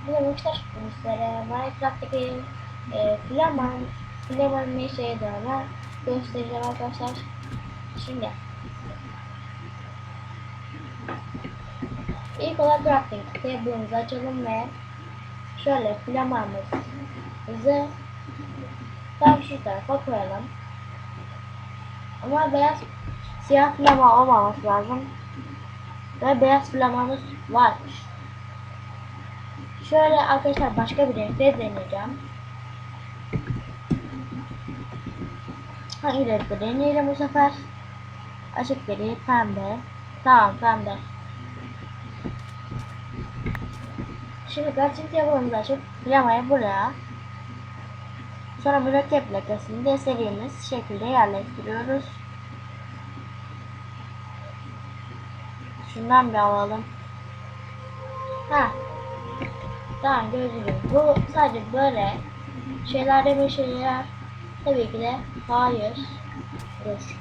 Bugün arkadaşlar sizlere Minecraft'taki Flaman ne işe yaradığını göstereceğim arkadaşlar. Şimdi ilk olarak crafting table'ımızı açalım ve şöyle Flaman'ımızı tam şu tarafa koyalım. Ama siyah flama olmaması lazım. Ve beyaz flamamız varmış. Şöyle arkadaşlar başka bir renkte deneyeceğim. Hangi renkte deneyelim bu sefer? Açık gri, pembe. Tamam, pembe. Şimdi crafting table'ımızı açıp flamayı buraya, sonra mürekkep lekesini de istediğimiz şekilde yerleştiriyoruz. Şundan bir alalım. Ha, tamam, gördüğünüz gibi. Bu sadece böyle şeylerde bir şeyler. Tabii ki de hayır. Dur.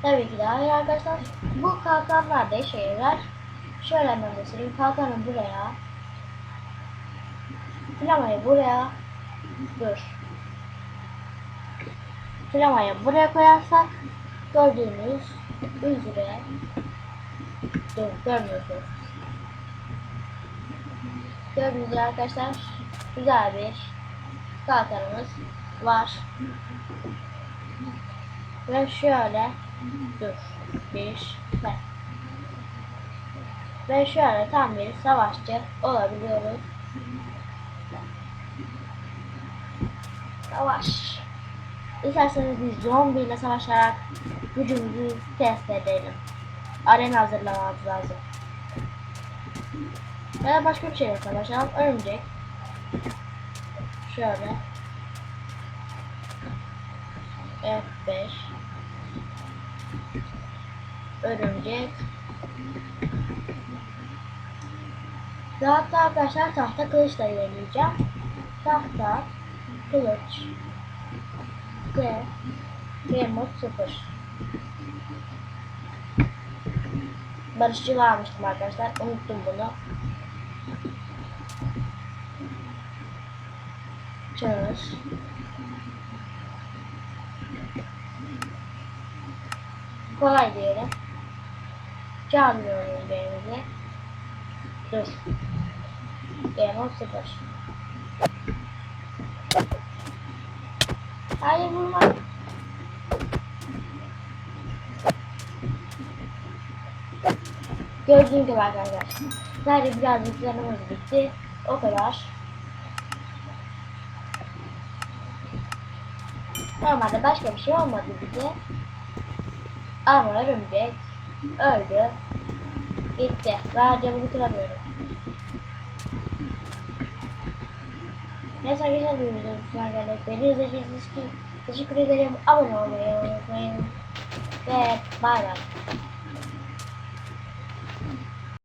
Tabii ki de hayır arkadaşlar. Bu kalkanlar da şeyler. Şöyle hemen göstereyim. Kalkanı buraya. Flamayı buraya. Dur. Flamayı buraya koyarsak gördüğünüz üzere, dur, görmüyorsunuz. Gördüğünüz üzere arkadaşlar güzel bir kalkanımız var. Ve şöyle, dur, bir ve şöyle tam bir savaşçı olabiliyoruz. Savaş. İsterseniz biz zombiyle savaşarak gücümüzü test edelim. Arena hazırlamamız lazım. Ya da başka bir şeyle savaşalım. Örümcek. Şöyle. F5. Örümcek. Ve hatta arkadaşlar tahta kılıçla ilerleyeceğim. Tahta, kılıç, G mod 0. Barışçıl almıştım arkadaşlar. Unuttum bunu. Çağır. Kolay diyelim. Çağırmıyoruz beynimizi. Dur. G mod 0. Hayır, vurma. Gördüğünüz gibi arkadaşlar. Sadece birazcık canımız bitti. O kadar. Normalde başka bir şey olmadı bize. Ama örümcek öldü. Gitti. Daha camı bitiramıyorum. Neyse arkadaşlar, bu videoda sonuna geldik. Beni izlediğiniz için teşekkür ederim. Abone olmayı unutmayın. Ve bay bay.